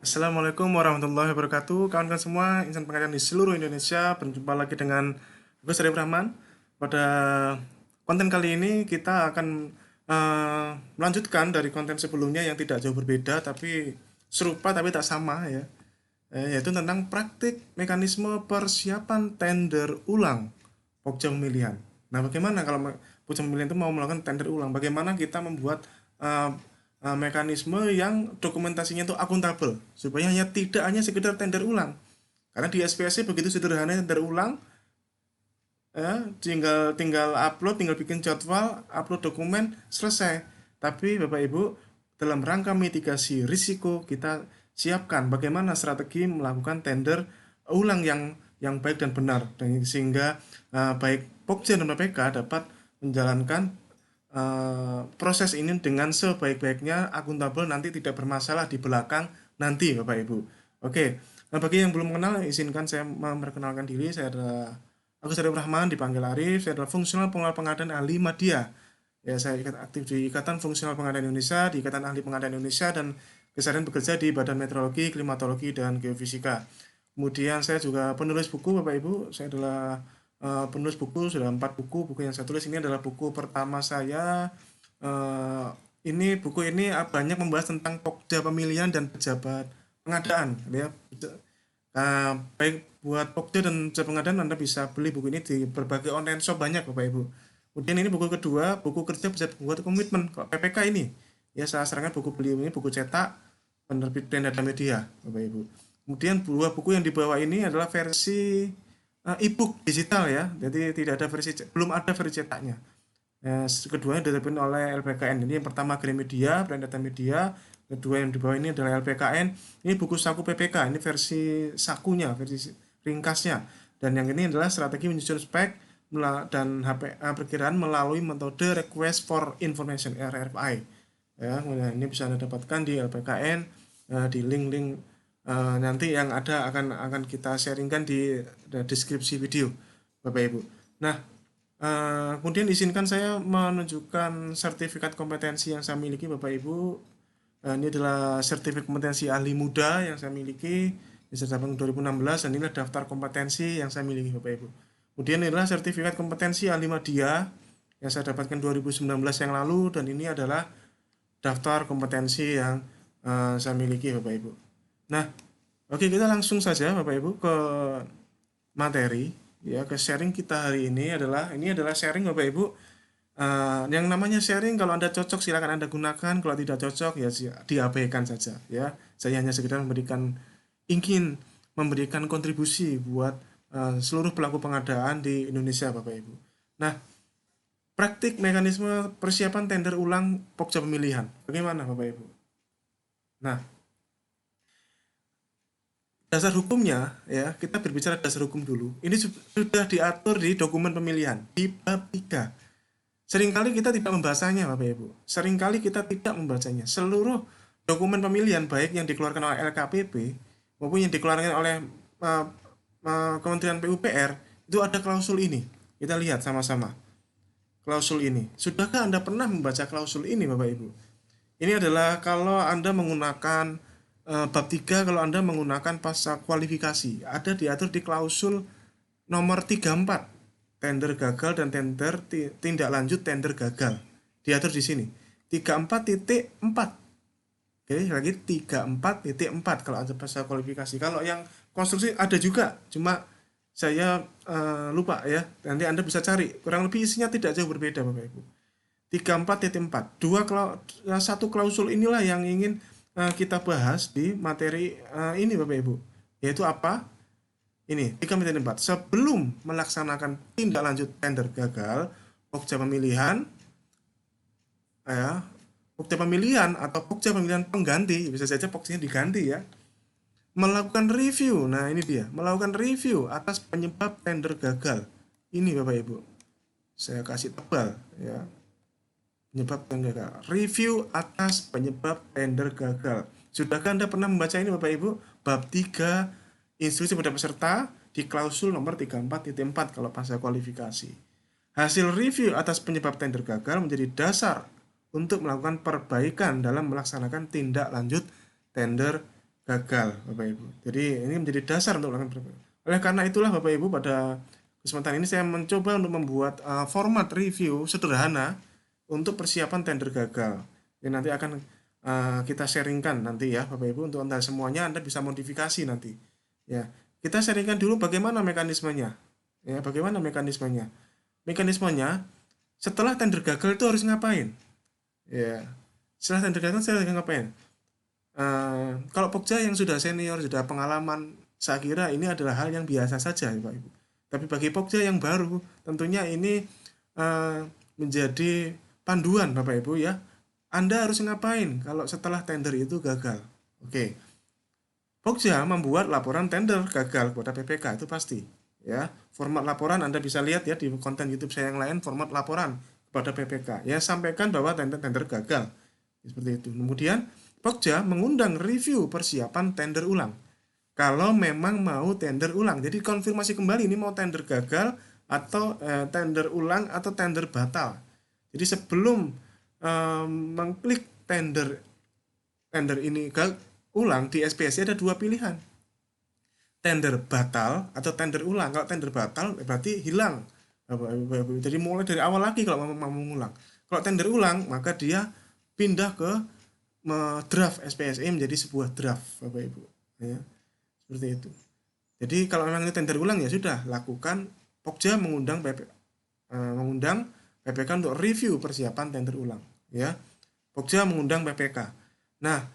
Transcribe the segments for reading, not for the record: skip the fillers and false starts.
Assalamualaikum warahmatullahi wabarakatuh. Kawan-kawan semua, insan pengajian di seluruh Indonesia, berjumpa lagi dengan Gus Arif Rahman. Pada konten kali ini kita akan melanjutkan dari konten sebelumnya yang tidak jauh berbeda, tapi serupa tapi tak sama ya. Yaitu tentang praktik mekanisme persiapan tender ulang Pokja pemilihan. Nah, bagaimana kalau Pokja pemilihan itu mau melakukan tender ulang? Bagaimana kita membuat eh, mekanisme yang dokumentasinya itu akuntabel supaya tidak hanya sekedar tender ulang. Karena di SPSC begitu sederhana tender ulang, tinggal tinggal upload, tinggal bikin jadwal, upload dokumen, selesai. Tapi Bapak Ibu, dalam rangka mitigasi risiko kita siapkan bagaimana strategi melakukan tender ulang yang baik dan benar, dan sehingga baik Pokja dan PPK dapat menjalankan proses ini dengan sebaik-baiknya, akuntabel, nanti tidak bermasalah di belakang nanti Bapak Ibu. Oke, nah bagi yang belum mengenal, izinkan saya memperkenalkan diri. Saya adalah Agus Arif Rahman, dipanggil Arif. Saya adalah fungsional pengelola pengadaan ahli media. Ya, saya aktif di Ikatan Fungsional Pengadaan Indonesia, di Ikatan Ahli Pengadaan Indonesia, dan keseharian bekerja di Badan Meteorologi, Klimatologi, dan Geofisika. Kemudian saya juga penulis buku, Bapak Ibu. Saya adalah penulis buku, sudah 4 buku. Buku yang saya tulis ini adalah buku pertama saya. Eh, ini buku ini banyak membahas tentang pokja pemilihan dan pejabat pengadaan, ya. Baik buat pokja dan pejabat pengadaan, Anda bisa beli buku ini di berbagai online shop banyak Bapak Ibu. Kemudian ini buku kedua, buku kerja pejabat buat komitmen. Kalau PPK ini, ya saya sarankan buku beli ini buku cetak penerbit Data Media, Bapak Ibu. Kemudian dua buku yang di bawah ini adalah versi e-book digital ya. Jadi tidak ada belum ada versi cetaknya. Keduanya diterbitkan oleh LPKN. Ini yang pertama Gramedia, Brand Data Media. Kedua yang di bawah ini adalah LPKN. Ini buku saku PPK. Ini versi sakunya, versi ringkasnya. Dan yang ini adalah strategi menyusun spek dan perkiraan melalui metode Request for Information (RFI). Ya, ini bisa Anda dapatkan di LPKN, di link-link nanti yang ada akan kita sharingkan di deskripsi video, Bapak Ibu. Nah, kemudian izinkan saya menunjukkan sertifikat kompetensi yang saya miliki, Bapak Ibu. Ini adalah sertifikat kompetensi ahli muda yang saya miliki di tahun 2016, dan inilah daftar kompetensi yang saya miliki, Bapak Ibu. Kemudian ini adalah sertifikat kompetensi ahli media yang saya dapatkan 2019 yang lalu, dan ini adalah daftar kompetensi yang saya miliki, Bapak Ibu. Nah, oke, kita langsung saja Bapak Ibu ke materi, ya, ke sharing kita hari ini adalah sharing Bapak Ibu. Yang namanya sharing, kalau Anda cocok silakan Anda gunakan, kalau tidak cocok ya diabaikan saja ya. Saya hanya sekedar ingin memberikan kontribusi buat seluruh pelaku pengadaan di Indonesia, Bapak Ibu. Nah, praktik mekanisme persiapan tender ulang Pokja pemilihan. Bagaimana Bapak Ibu? Nah, dasar hukumnya ya, kita berbicara dasar hukum dulu. Ini sudah diatur di dokumen pemilihan di bab 3. Seringkali kita tidak membacanya, Bapak Ibu. Seringkali kita tidak membacanya. Seluruh dokumen pemilihan, baik yang dikeluarkan oleh LKPP maupun yang dikeluarkan oleh uh, Kementerian PUPR, itu ada klausul ini. Kita lihat sama-sama. Klausul ini. Sudahkah Anda pernah membaca klausul ini, Bapak Ibu? Ini adalah kalau Anda menggunakan bab 3, kalau Anda menggunakan pasal kualifikasi. Ada diatur di klausul nomor 34. Tender gagal dan tender tindak lanjut tender gagal. Diatur di sini. 34.4. Oke, lagi 34.4 kalau ada pasal kualifikasi. Kalau yang konstruksi ada juga, cuma saya lupa ya. Nanti Anda bisa cari. Kurang lebih isinya tidak jauh berbeda, Bapak Ibu. 34.4. Satu klausul inilah yang ingin kita bahas di materi ini, Bapak Ibu. Yaitu apa? Ini 3.4. Sebelum melaksanakan tindak lanjut tender gagal, Pokja pemilihan Pokja pemilihan atau Pokja pemilihan pengganti, bisa saja Pokjanya diganti ya, melakukan review. Nah, ini dia, melakukan review atas penyebab tender gagal. Ini Bapak Ibu, saya kasih tebal ya, penyebab tender gagal. Review atas penyebab tender gagal. Sudahkah Anda pernah membaca ini Bapak Ibu? Bab 3 instruksi pada peserta di klausul nomor 34.4 kalau pasal kualifikasi. Hasil review atas penyebab tender gagal menjadi dasar untuk melakukan perbaikan dalam melaksanakan tindak lanjut tender gagal Bapak Ibu. Jadi ini menjadi dasar untuk melakukan perbaikan. Oleh karena itulah Bapak Ibu, pada kesempatan ini saya mencoba untuk membuat format review sederhana untuk persiapan tender gagal. Ini nanti akan kita sharingkan nanti ya Bapak Ibu, untuk Anda semuanya Anda bisa modifikasi nanti. Ya, kita sharingkan dulu bagaimana mekanismenya. Ya, bagaimana mekanismenya? Mekanismenya setelah tender gagal itu harus ngapain? Ya, setelah tender gagal saya harus ngapain? Kalau Pokja yang sudah senior, sudah pengalaman, saya kira ini adalah hal yang biasa saja, Pak Ibu. Tapi bagi Pokja yang baru, tentunya ini eh, menjadi panduan, Bapak Ibu ya. Anda harus ngapain kalau setelah tender itu gagal? Oke, Pokja membuat laporan tender gagal kepada PPK, itu pasti. Ya, format laporan Anda bisa lihat ya di konten YouTube saya yang lain, format laporan kepada PPK. Ya, sampaikan bahwa tender gagal. Seperti itu. Kemudian Pokja mengundang review persiapan tender ulang. Kalau memang mau tender ulang, jadi konfirmasi kembali ini mau tender gagal atau tender ulang atau tender batal. Jadi sebelum mengklik tender tender ini ulang di SPSI ada dua pilihan. Tender batal atau tender ulang. Kalau tender batal berarti hilang. Jadi mulai dari awal lagi kalau mau mengulang. Kalau tender ulang maka dia pindah ke draft SPSI menjadi sebuah draft, Bapak Ibu. Ya, seperti itu. Jadi kalau memang ini tender ulang ya sudah lakukan. Pokja mengundang PPK untuk review persiapan tender ulang. Ya, Pokja mengundang PPK. Nah,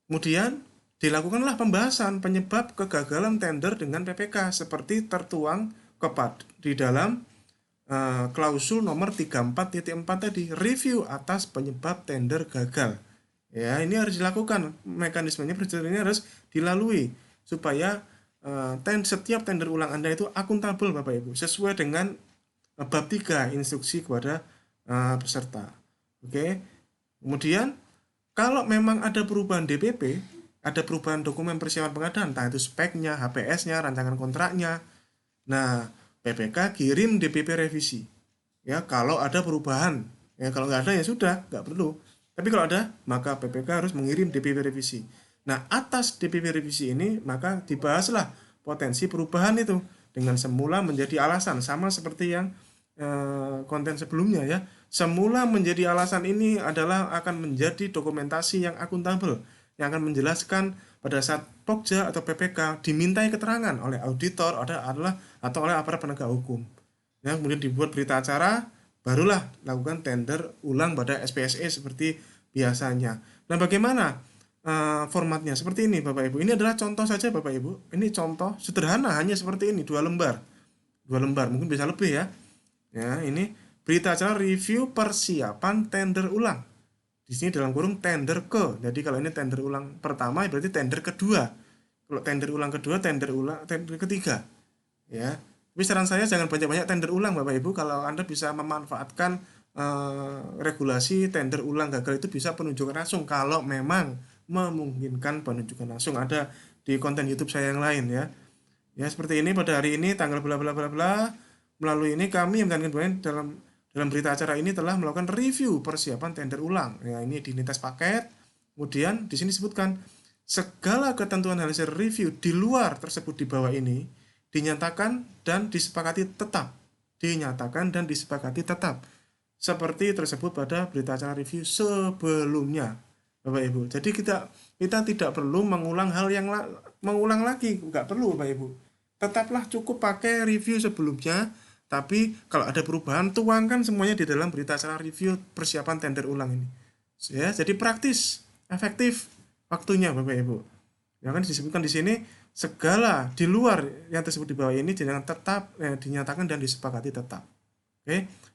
kemudian dilakukanlah pembahasan penyebab kegagalan tender dengan PPK seperti tertuang di dalam klausul nomor 34.4 tadi, review atas penyebab tender gagal. Ya, ini harus dilakukan, mekanismenya prosedurnya harus dilalui supaya setiap tender ulang Anda itu akuntabel Bapak Ibu, sesuai dengan bab 3 instruksi kepada peserta. Oke. Kemudian kalau memang ada perubahan DPP, ada perubahan dokumen persiapan pengadaan, entah itu speknya, HPS-nya, rancangan kontraknya. Nah, PPK kirim DPP revisi. Ya, kalau ada perubahan. Ya, kalau nggak ada ya sudah, nggak perlu. Tapi kalau ada, maka PPK harus mengirim DPP revisi. Nah, atas DPP revisi ini, maka dibahaslah potensi perubahan itu dengan semula menjadi alasan, sama seperti yang konten sebelumnya ya. Semula menjadi alasan ini adalah akan menjadi dokumentasi yang akuntabel, yang akan menjelaskan pada saat Pokja atau PPK dimintai keterangan oleh auditor atau oleh aparat penegak hukum. Ya, kemudian dibuat berita acara, barulah lakukan tender ulang pada SPSE seperti biasanya. Nah, bagaimana formatnya? Seperti ini Bapak Ibu. Ini adalah contoh saja Bapak Ibu. Ini contoh sederhana, hanya seperti ini, 2 lembar. 2 lembar, mungkin bisa lebih ya. Ya, ini berita acara review persiapan tender ulang. Di sini dalam kurung tender ke. Jadi kalau ini tender ulang pertama berarti tender kedua. Kalau tender ulang kedua, tender ketiga. Ya. Tapi saran saya jangan banyak-banyak tender ulang Bapak Ibu. Kalau Anda bisa memanfaatkan regulasi tender ulang gagal itu bisa penunjukan langsung kalau memang memungkinkan penunjukan langsung, ada di konten YouTube saya yang lain ya. Ya, seperti ini pada hari ini tanggal bla bla bla bla. Melalui ini kami yang dalam berita acara ini telah melakukan review persiapan tender ulang. Ya, ini di identitas paket. Kemudian di sini disebutkan segala ketentuan hasil review di luar tersebut di bawah ini dinyatakan dan disepakati tetap. Dinyatakan dan disepakati tetap. Seperti tersebut pada berita acara review sebelumnya, Bapak Ibu. Jadi kita tidak perlu mengulang lagi, nggak perlu Bapak Ibu. Tetaplah cukup pakai review sebelumnya, tapi kalau ada perubahan tuangkan semuanya di dalam berita acara review persiapan tender ulang ini. Ya, jadi praktis, efektif waktunya Bapak Ibu. Ya kan disebutkan di sini segala di luar yang tersebut di bawah ini dinyatakan dan disepakati tetap. Oke.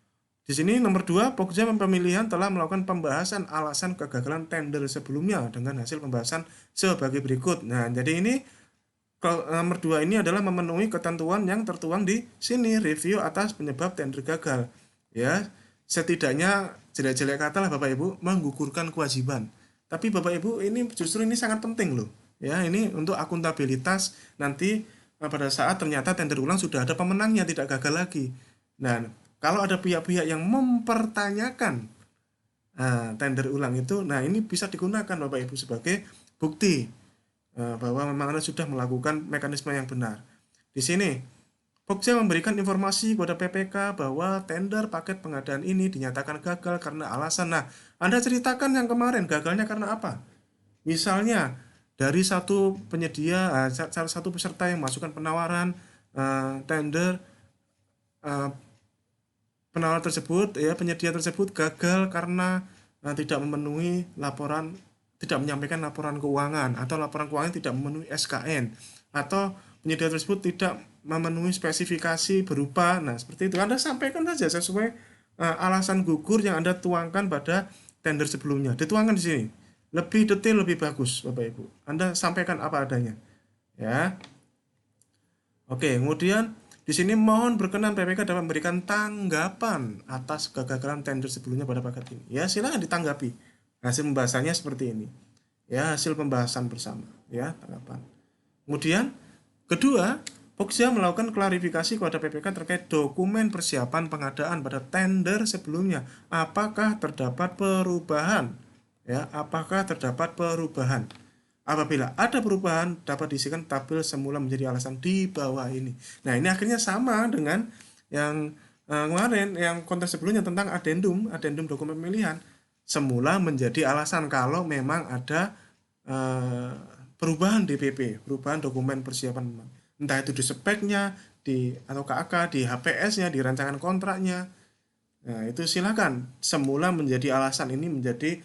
Di sini nomor 2, Pokja pemilihan telah melakukan pembahasan alasan kegagalan tender sebelumnya dengan hasil pembahasan sebagai berikut. Nah, jadi ini nomor 2 ini adalah memenuhi ketentuan yang tertuang di sini, review atas penyebab tender gagal. Ya, setidaknya jelek-jelek kata lah Bapak Ibu menggugurkan kewajiban. Tapi Bapak Ibu ini justru ini sangat penting loh. Ya, ini untuk akuntabilitas nanti pada saat ternyata tender ulang sudah ada pemenangnya, tidak gagal lagi. Nah, kalau ada pihak-pihak yang mempertanyakan tender ulang itu, nah ini bisa digunakan Bapak Ibu sebagai bukti. bahwa memang Anda sudah melakukan mekanisme yang benar. Di sini Pokja memberikan informasi kepada PPK bahwa tender paket pengadaan ini dinyatakan gagal karena alasan. Nah, Anda ceritakan yang kemarin gagalnya karena apa? Misalnya dari satu penyedia, salah satu peserta yang masukkan penawaran tender, eh, penawaran tersebut ya penyedia tersebut gagal karena tidak memenuhi laporan, tidak menyampaikan laporan keuangan, atau laporan keuangan tidak memenuhi SKN, atau penyedia tersebut tidak memenuhi spesifikasi berupa, nah seperti itu Anda sampaikan saja sesuai alasan gugur yang Anda tuangkan pada tender sebelumnya, dituangkan di sini lebih detail, lebih bagus Bapak Ibu. Anda sampaikan apa adanya ya. Oke, kemudian di sini mohon berkenan PPK dapat memberikan tanggapan atas kegagalan tender sebelumnya pada paket ini. Ya, silakan ditanggapi. Hasil pembahasannya seperti ini. Ya, hasil pembahasan bersama. Ya, tanggapan. Kemudian, kedua, Pokja melakukan klarifikasi kepada PPK terkait dokumen persiapan pengadaan pada tender sebelumnya. Apakah terdapat perubahan? Ya, apakah terdapat perubahan? Apabila ada perubahan, dapat diisikan tabel semula menjadi alasan di bawah ini. Nah, ini akhirnya sama dengan yang kemarin, yang konten sebelumnya tentang adendum dokumen pemilihan. Semula menjadi alasan kalau memang ada eh, perubahan DPP, perubahan dokumen persiapan, entah itu di speknya, di atau KAK, di HPS-nya, di rancangan kontraknya. Nah, itu silakan. Semula menjadi alasan ini menjadi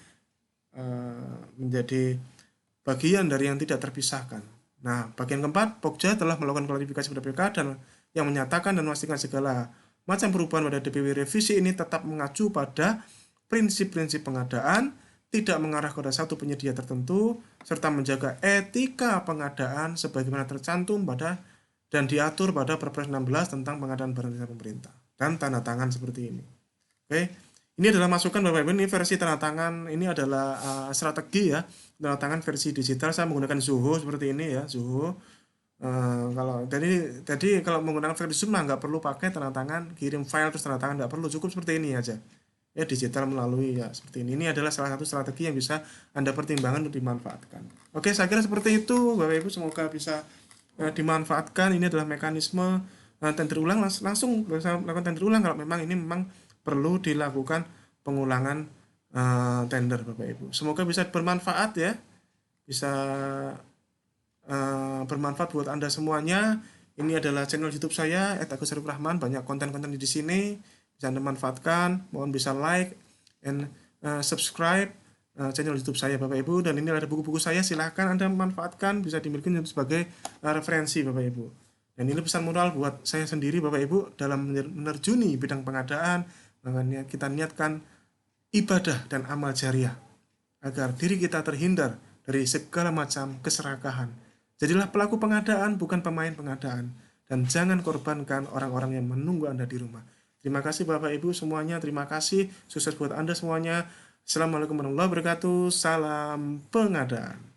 bagian dari yang tidak terpisahkan. Nah, bagian keempat, Pokja telah melakukan klarifikasi pada PPK dan yang menyatakan dan memastikan segala macam perubahan pada DPW revisi ini tetap mengacu pada prinsip-prinsip pengadaan, tidak mengarah kepada satu penyedia tertentu, serta menjaga etika pengadaan sebagaimana tercantum pada dan diatur pada Perpres 16 tentang pengadaan barang jasa pemerintah. Dan tanda tangan seperti ini. Oke, ini adalah masukan Bapak Ibu. Ini versi tanda tangan, ini adalah strategi ya, tanda tangan versi digital. Saya menggunakan Zoho seperti ini ya, Zoho. Kalau jadi kalau menggunakan versi Zoom nggak perlu pakai tanda tangan, kirim file terus tanda tangan, nggak perlu, cukup seperti ini aja. Ya, digital melalui ya seperti ini. Ini adalah salah satu strategi yang bisa Anda pertimbangkan untuk dimanfaatkan. Oke, saya kira seperti itu Bapak Ibu, semoga bisa dimanfaatkan. Ini adalah mekanisme tender ulang, langsung melakukan tender ulang kalau memang ini memang perlu dilakukan pengulangan tender Bapak Ibu. Semoga bisa bermanfaat ya, bisa bermanfaat buat Anda semuanya. Ini adalah channel YouTube saya @agus_rahman, banyak konten-konten di sini bisa Anda manfaatkan. Mohon bisa like and subscribe channel YouTube saya Bapak Ibu, dan ini ada buku-buku saya, silahkan Anda manfaatkan, bisa dimiliki sebagai referensi Bapak Ibu. Dan ini pesan moral buat saya sendiri Bapak Ibu dalam menerjuni bidang pengadaan. Makanya kita niatkan ibadah dan amal jariah agar diri kita terhindar dari segala macam keserakahan. Jadilah pelaku pengadaan, bukan pemain pengadaan, dan jangan korbankan orang-orang yang menunggu Anda di rumah. Terima kasih Bapak Ibu semuanya, terima kasih, sukses buat Anda semuanya. Assalamualaikum warahmatullahi wabarakatuh. Salam pengadaan.